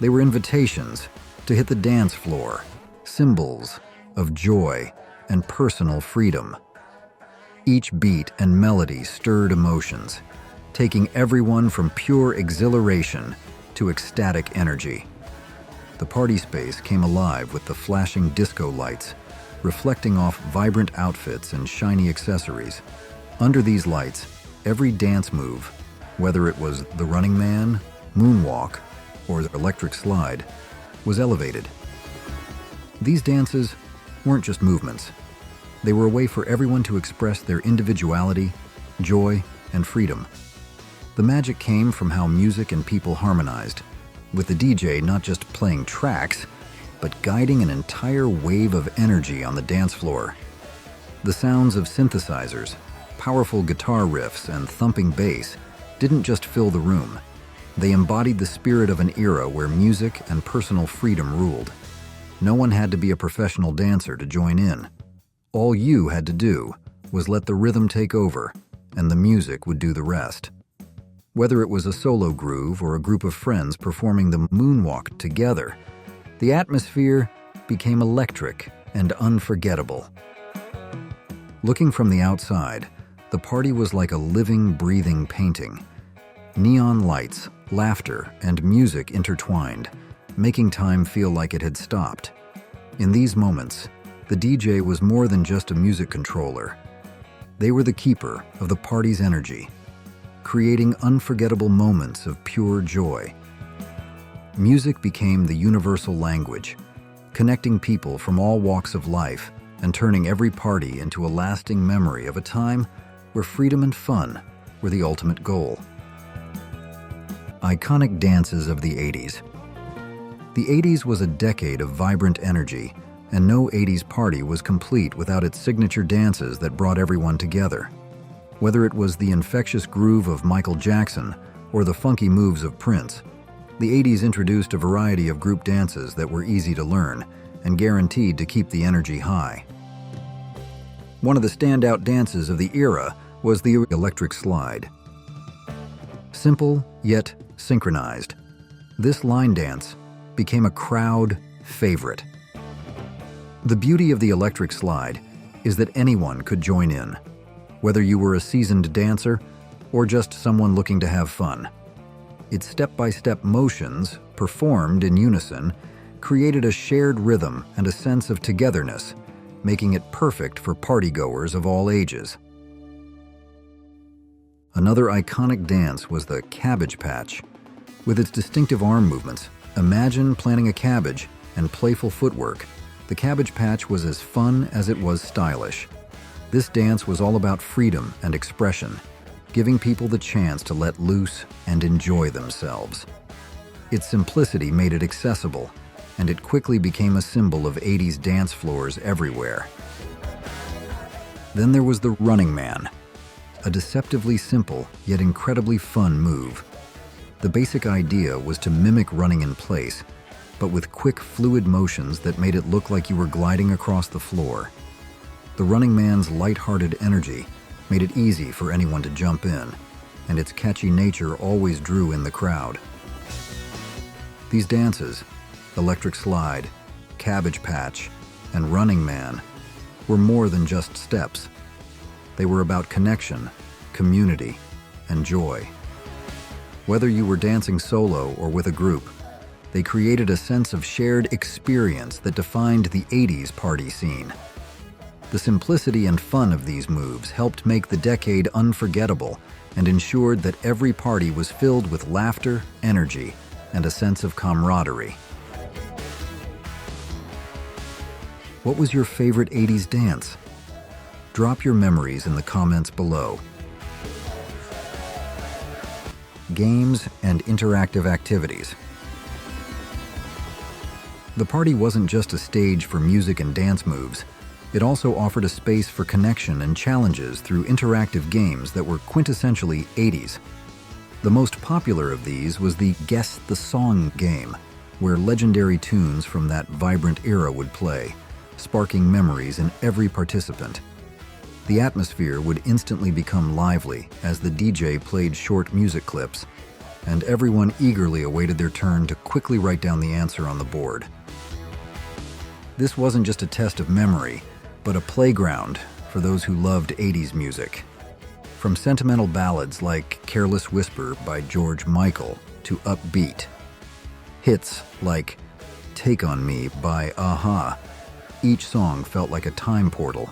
They were invitations to hit the dance floor, symbols of joy and personal freedom. Each beat and melody stirred emotions, taking everyone from pure exhilaration to ecstatic energy. The party space came alive with the flashing disco lights, reflecting off vibrant outfits and shiny accessories. Under these lights, every dance move, whether it was the running man, moonwalk, or the electric slide, was elevated. These dances weren't just movements. They were a way for everyone to express their individuality, joy, and freedom. The magic came from how music and people harmonized, with the DJ not just playing tracks, but guiding an entire wave of energy on the dance floor. The sounds of synthesizers, powerful guitar riffs, and thumping bass didn't just fill the room. They embodied the spirit of an era where music and personal freedom ruled. No one had to be a professional dancer to join in. All you had to do was let the rhythm take over, and the music would do the rest. Whether it was a solo groove or a group of friends performing the moonwalk together, the atmosphere became electric and unforgettable. Looking from the outside, the party was like a living, breathing painting. Neon lights, laughter, and music intertwined, making time feel like it had stopped. In these moments, the DJ was more than just a music controller. They were the keeper of the party's energy, creating unforgettable moments of pure joy. Music became the universal language, connecting people from all walks of life and turning every party into a lasting memory of a time where freedom and fun were the ultimate goal. Iconic dances of the 80s. The 80s was a decade of vibrant energy, and no 80s party was complete without its signature dances that brought everyone together. Whether it was the infectious groove of Michael Jackson or the funky moves of Prince, the 80s introduced a variety of group dances that were easy to learn and guaranteed to keep the energy high. One of the standout dances of the era was the electric slide. Simple, yet synchronized, this line dance became a crowd favorite. The beauty of the electric slide is that anyone could join in, whether you were a seasoned dancer or just someone looking to have fun. Its step-by-step motions, performed in unison, created a shared rhythm and a sense of togetherness, making it perfect for partygoers of all ages. Another iconic dance was the cabbage patch. With its distinctive arm movements, imagine planting a cabbage and playful footwork. The cabbage patch was as fun as it was stylish. This dance was all about freedom and expression, giving people the chance to let loose and enjoy themselves. Its simplicity made it accessible, and it quickly became a symbol of 80s dance floors everywhere. Then there was the running man, a deceptively simple yet incredibly fun move. The basic idea was to mimic running in place, but with quick, fluid motions that made it look like you were gliding across the floor. The running man's light-hearted energy made it easy for anyone to jump in, and its catchy nature always drew in the crowd. These dances, electric slide, cabbage patch, and running man, were more than just steps. They were about connection, community, and joy. Whether you were dancing solo or with a group, they created a sense of shared experience that defined the 80s party scene. The simplicity and fun of these moves helped make the decade unforgettable and ensured that every party was filled with laughter, energy, and a sense of camaraderie. What was your favorite 80s dance? Drop your memories in the comments below. Games and interactive activities. The party wasn't just a stage for music and dance moves. It also offered a space for connection and challenges through interactive games that were quintessentially 80s. The most popular of these was the Guess the Song game, where legendary tunes from that vibrant era would play, sparking memories in every participant. The atmosphere would instantly become lively as the DJ played short music clips, and everyone eagerly awaited their turn to quickly write down the answer on the board. This wasn't just a test of memory, but a playground for those who loved 80s music. From sentimental ballads like Careless Whisper by George Michael to upbeat hits like Take On Me by Aha, each song felt like a time portal,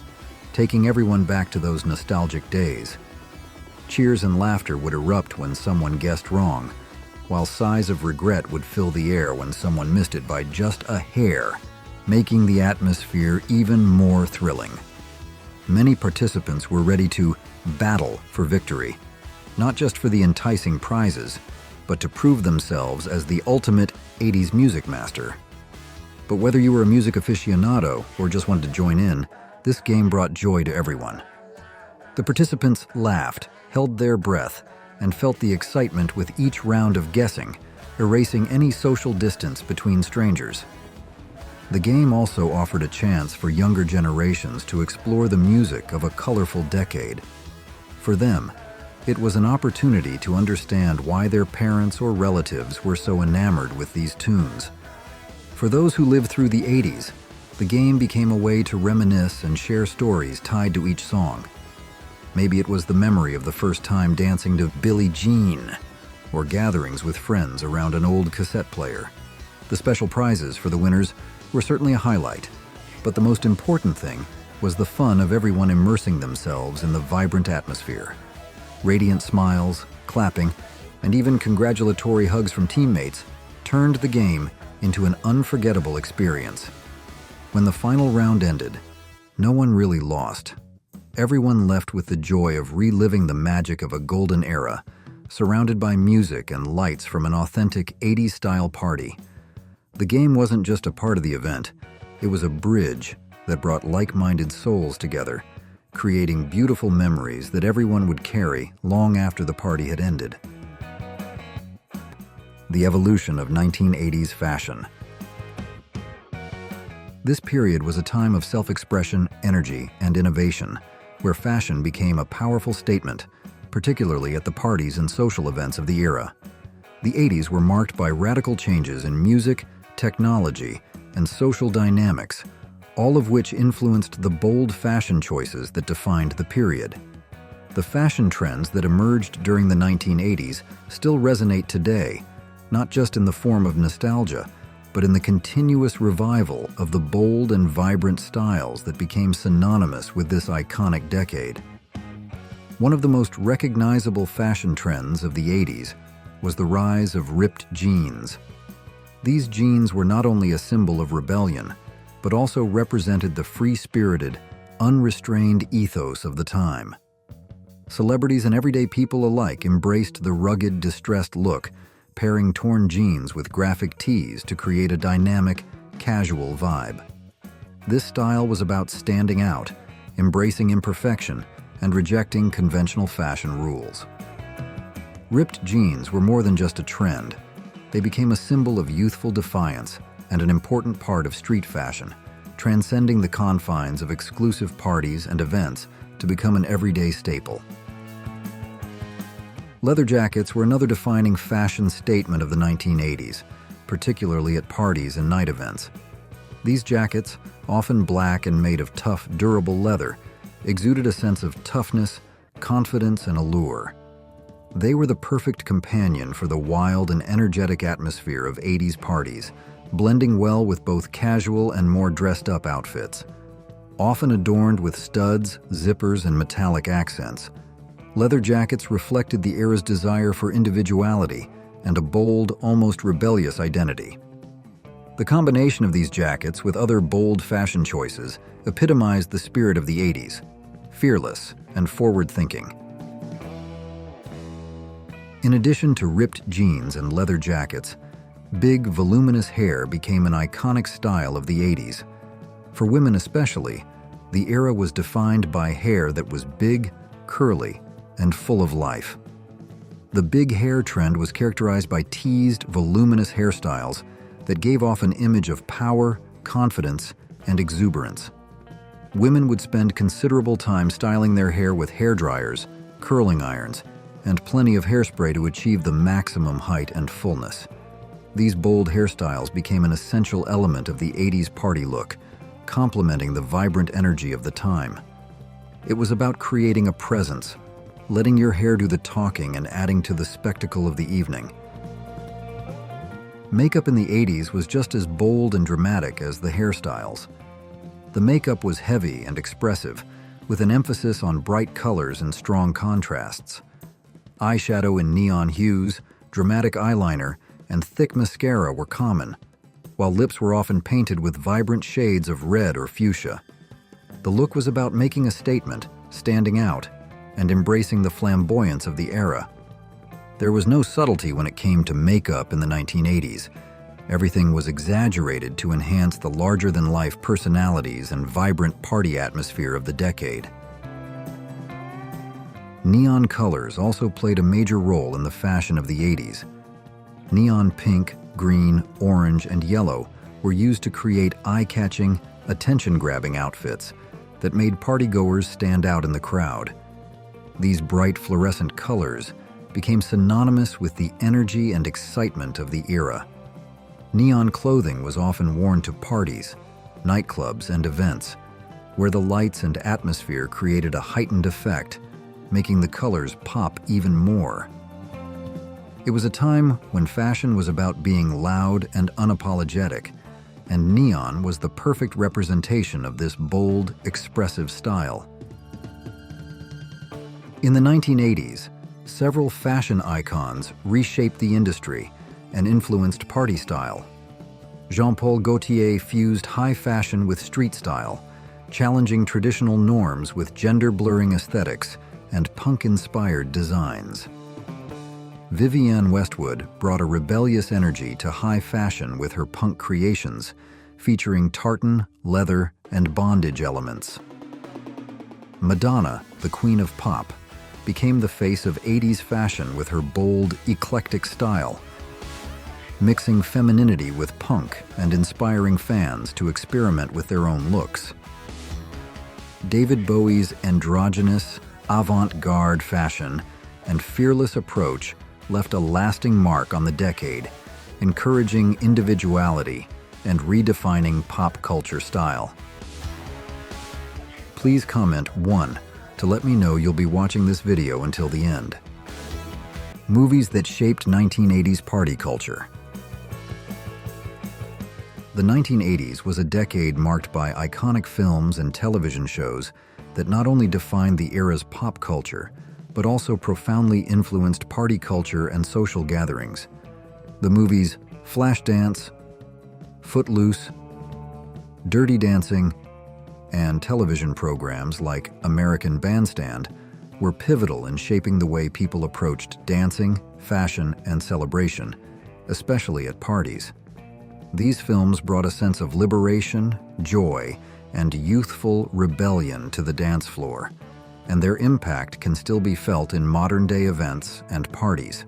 taking everyone back to those nostalgic days. Cheers and laughter would erupt when someone guessed wrong, while sighs of regret would fill the air when someone missed it by just a hair, making the atmosphere even more thrilling. Many participants were ready to battle for victory, not just for the enticing prizes, but to prove themselves as the ultimate 80s music master. But whether you were a music aficionado or just wanted to join in, this game brought joy to everyone. The participants laughed, held their breath, and felt the excitement with each round of guessing, erasing any social distance between strangers. The game also offered a chance for younger generations to explore the music of a colorful decade. For them, it was an opportunity to understand why their parents or relatives were so enamored with these tunes. For those who lived through the 80s, the game became a way to reminisce and share stories tied to each song. Maybe it was the memory of the first time dancing to Billie Jean, or gatherings with friends around an old cassette player. The special prizes for the winners were certainly a highlight, but the most important thing was the fun of everyone immersing themselves in the vibrant atmosphere. Radiant smiles, clapping, and even congratulatory hugs from teammates turned the game into an unforgettable experience. When the final round ended, no one really lost. Everyone left with the joy of reliving the magic of a golden era, surrounded by music and lights from an authentic 80s-style party. The game wasn't just a part of the event, it was a bridge that brought like-minded souls together, creating beautiful memories that everyone would carry long after the party had ended. The evolution of 1980s fashion. This period was a time of self-expression, energy, and innovation, where fashion became a powerful statement, particularly at the parties and social events of the era. The 80s were marked by radical changes in music, technology, and social dynamics, all of which influenced the bold fashion choices that defined the period. The fashion trends that emerged during the 1980s still resonate today, not just in the form of nostalgia, but in the continuous revival of the bold and vibrant styles that became synonymous with this iconic decade. One of the most recognizable fashion trends of the 80s was the rise of ripped jeans. These jeans were not only a symbol of rebellion, but also represented the free-spirited, unrestrained ethos of the time. Celebrities and everyday people alike embraced the rugged, distressed look, pairing torn jeans with graphic tees to create a dynamic, casual vibe. This style was about standing out, embracing imperfection, and rejecting conventional fashion rules. Ripped jeans were more than just a trend. They became a symbol of youthful defiance and an important part of street fashion, transcending the confines of exclusive parties and events to become an everyday staple. Leather jackets were another defining fashion statement of the 1980s, particularly at parties and night events. These jackets, often black and made of tough, durable leather, exuded a sense of toughness, confidence, and allure. They were the perfect companion for the wild and energetic atmosphere of 80s parties, blending well with both casual and more dressed-up outfits. Often adorned with studs, zippers, and metallic accents, leather jackets reflected the era's desire for individuality and a bold, almost rebellious identity. The combination of these jackets with other bold fashion choices epitomized the spirit of the 80s, fearless and forward-thinking. In addition to ripped jeans and leather jackets, Big, voluminous hair became an iconic style of the 80s. For women especially, the era was defined by hair that was big, curly, and full of life. The big hair trend was characterized by teased, voluminous hairstyles that gave off an image of power, confidence, and exuberance. Women would spend considerable time styling their hair with hair dryers, curling irons, and plenty of hairspray to achieve the maximum height and fullness. These bold hairstyles became an essential element of the 80s party look, complementing the vibrant energy of the time. It was about creating a presence, letting your hair do the talking and adding to the spectacle of the evening. Makeup in the 80s was just as bold and dramatic as the hairstyles. The makeup was heavy and expressive, with an emphasis on bright colors and strong contrasts. Eyeshadow in neon hues, dramatic eyeliner, and thick mascara were common, while lips were often painted with vibrant shades of red or fuchsia. The look was about making a statement, standing out, and embracing the flamboyance of the era. There was no subtlety when it came to makeup in the 1980s. Everything was exaggerated to enhance the larger-than-life personalities and vibrant party atmosphere of the decade. Neon colors also played a major role in the fashion of the 80s. Neon pink, green, orange, and yellow were used to create eye-catching, attention-grabbing outfits that made partygoers stand out in the crowd. These bright fluorescent colors became synonymous with the energy and excitement of the era. Neon clothing was often worn to parties, nightclubs, and events, where the lights and atmosphere created a heightened effect, making the colors pop even more. It was a time when fashion was about being loud and unapologetic, and neon was the perfect representation of this bold, expressive style. In the 1980s, several fashion icons reshaped the industry and influenced party style. Jean-Paul Gaultier fused high fashion with street style, challenging traditional norms with gender-blurring aesthetics and punk-inspired designs. Vivienne Westwood brought a rebellious energy to high fashion with her punk creations, featuring tartan, leather, and bondage elements. Madonna, the queen of pop, became the face of 80s fashion with her bold, eclectic style, mixing femininity with punk and inspiring fans to experiment with their own looks. David Bowie's androgynous, avant-garde fashion and fearless approach left a lasting mark on the decade, encouraging individuality and redefining pop culture style. Please comment 1 to let me know you'll be watching this video until the end. Movies that shaped 1980s party culture. The 1980s was a decade marked by iconic films and television shows that not only defined the era's pop culture, but also profoundly influenced party culture and social gatherings. The movies Flashdance, Footloose, Dirty Dancing, and television programs like American Bandstand were pivotal in shaping the way people approached dancing, fashion, and celebration, especially at parties. These films brought a sense of liberation, joy, and youthful rebellion to the dance floor, and their impact can still be felt in modern-day events and parties.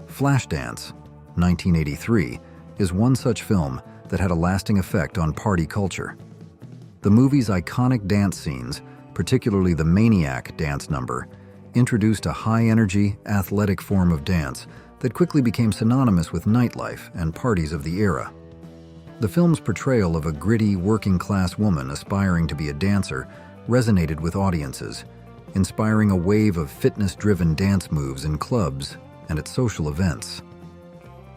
Flashdance, 1983, is one such film that had a lasting effect on party culture. The movie's iconic dance scenes, particularly the Maniac dance number, introduced a high-energy, athletic form of dance that quickly became synonymous with nightlife and parties of the era. The film's portrayal of a gritty, working-class woman aspiring to be a dancer resonated with audiences, inspiring a wave of fitness-driven dance moves in clubs and at social events.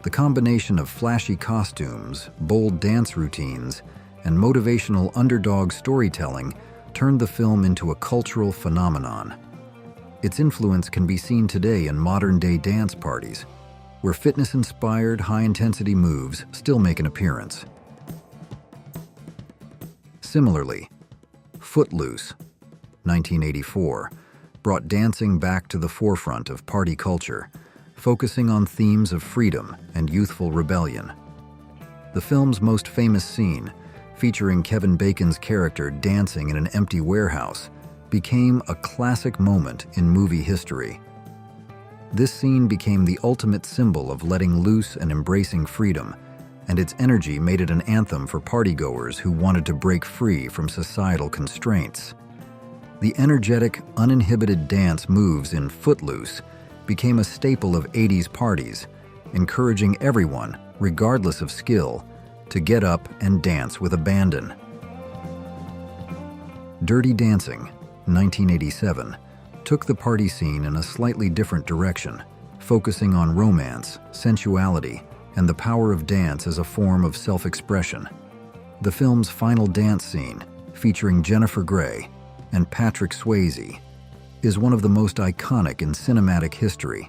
The combination of flashy costumes, bold dance routines, and motivational underdog storytelling turned the film into a cultural phenomenon. Its influence can be seen today in modern-day dance parties, where fitness-inspired, high-intensity moves still make an appearance. Similarly, Footloose, 1984, brought dancing back to the forefront of party culture, focusing on themes of freedom and youthful rebellion. The film's most famous scene, featuring Kevin Bacon's character dancing in an empty warehouse, became a classic moment in movie history. This scene became the ultimate symbol of letting loose and embracing freedom, and its energy made it an anthem for partygoers who wanted to break free from societal constraints. The energetic, uninhibited dance moves in Footloose became a staple of 80s parties, encouraging everyone, regardless of skill, to get up and dance with abandon. Dirty Dancing, 1987, took the party scene in a slightly different direction, focusing on romance, sensuality, and the power of dance as a form of self-expression. The film's final dance scene, featuring Jennifer Grey and Patrick Swayze, is one of the most iconic in cinematic history.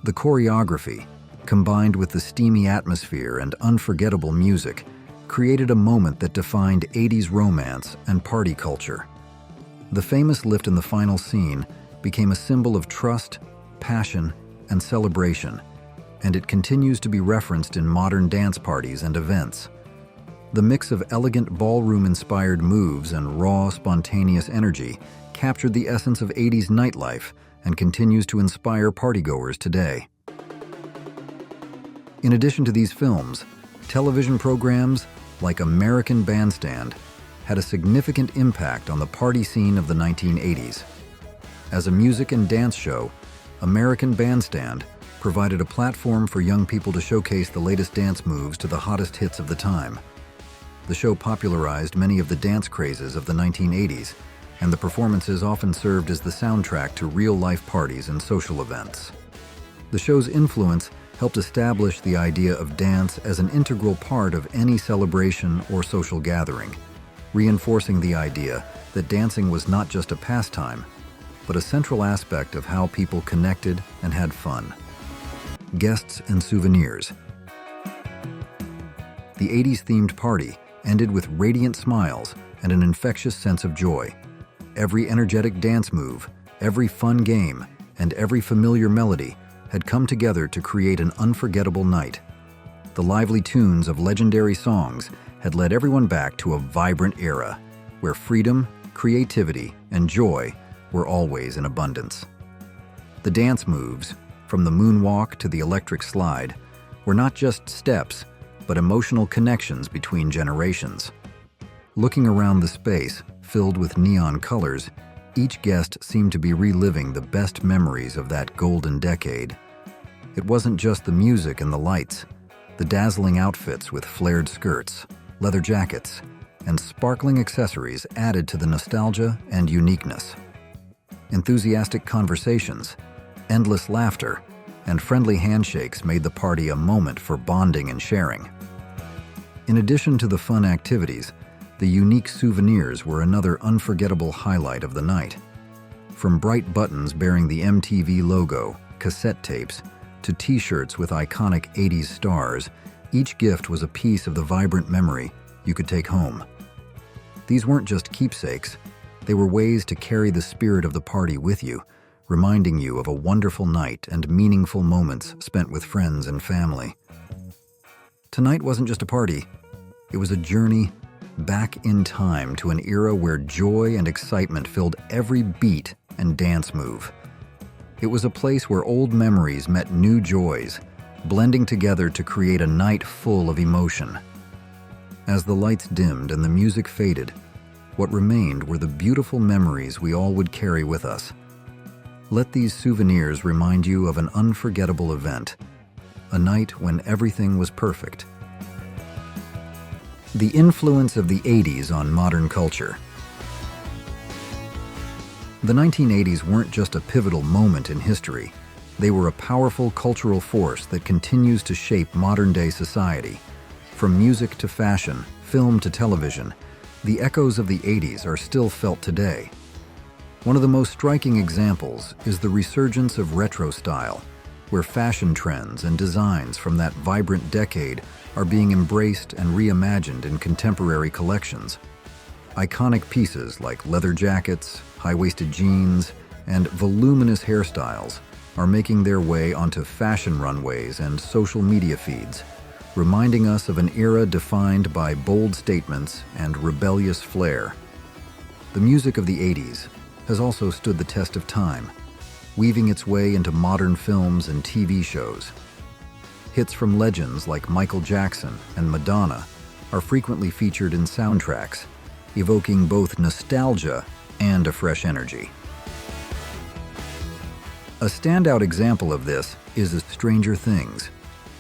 The choreography, combined with the steamy atmosphere and unforgettable music, created a moment that defined 80s romance and party culture. The famous lift in the final scene became a symbol of trust, passion, and celebration, and it continues to be referenced in modern dance parties and events. The mix of elegant ballroom-inspired moves and raw, spontaneous energy captured the essence of 80s nightlife and continues to inspire partygoers today. In addition to these films, television programs like American Bandstand had a significant impact on the party scene of the 1980s. As a music and dance show, American Bandstand provided a platform for young people to showcase the latest dance moves to the hottest hits of the time. The show popularized many of the dance crazes of the 1980s, and the performances often served as the soundtrack to real-life parties and social events. The show's influence helped establish the idea of dance as an integral part of any celebration or social gathering, reinforcing the idea that dancing was not just a pastime, but a central aspect of how people connected and had fun. Guests and souvenirs. The 80s-themed party ended with radiant smiles and an infectious sense of joy. Every energetic dance move, every fun game, and every familiar melody had come together to create an unforgettable night. The lively tunes of legendary songs had led everyone back to a vibrant era where freedom, creativity, and joy were always in abundance. The dance moves, from the moonwalk to the electric slide, were not just steps, but emotional connections between generations. Looking around the space, filled with neon colors, each guest seemed to be reliving the best memories of that golden decade. It wasn't just the music and the lights. The dazzling outfits with flared skirts, leather jackets, and sparkling accessories added to the nostalgia and uniqueness. Enthusiastic conversations, endless laughter, and friendly handshakes made the party a moment for bonding and sharing. In addition to the fun activities, the unique souvenirs were another unforgettable highlight of the night. From bright buttons bearing the MTV logo, cassette tapes, to t-shirts with iconic 80s stars, each gift was a piece of the vibrant memory you could take home. These weren't just keepsakes, they were ways to carry the spirit of the party with you, reminding you of a wonderful night and meaningful moments spent with friends and family. Tonight wasn't just a party, it was a journey back in time to an era where joy and excitement filled every beat and dance move. It was a place where old memories met new joys, blending together to create a night full of emotion. As the lights dimmed and the music faded, what remained were the beautiful memories we all would carry with us. Let these souvenirs remind you of an unforgettable event, a night when everything was perfect. The influence of the 80s on modern culture. The 1980s weren't just a pivotal moment in history. They were a powerful cultural force that continues to shape modern-day society. From music to fashion, film to television, the echoes of the 80s are still felt today. One of the most striking examples is the resurgence of retro style, where fashion trends and designs from that vibrant decade are being embraced and reimagined in contemporary collections. Iconic pieces like leather jackets, high-waisted jeans, and voluminous hairstyles are making their way onto fashion runways and social media feeds, reminding us of an era defined by bold statements and rebellious flair. The music of the 80s has also stood the test of time, weaving its way into modern films and TV shows. Hits from legends like Michael Jackson and Madonna are frequently featured in soundtracks, evoking both nostalgia and a fresh energy. A standout example of this is Stranger Things,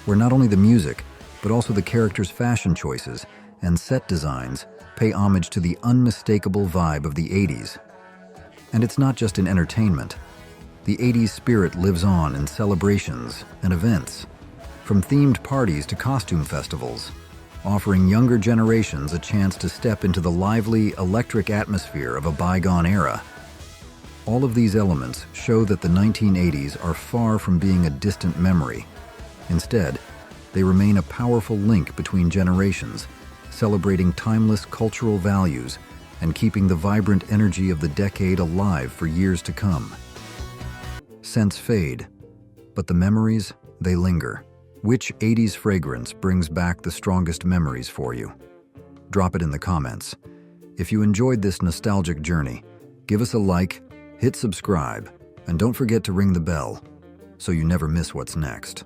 where not only the music, but also the characters' fashion choices and set designs pay homage to the unmistakable vibe of the 80s. And it's not just in entertainment. The 80s spirit lives on in celebrations and events, from themed parties to costume festivals, offering younger generations a chance to step into the lively, electric atmosphere of a bygone era. All of these elements show that the 1980s are far from being a distant memory. Instead, they remain a powerful link between generations, celebrating timeless cultural values and keeping the vibrant energy of the decade alive for years to come. Scents fade, but the memories, they linger. Which 80s fragrance brings back the strongest memories for you? Drop it in the comments. If you enjoyed this nostalgic journey, give us a like, hit subscribe, and don't forget to ring the bell so you never miss what's next.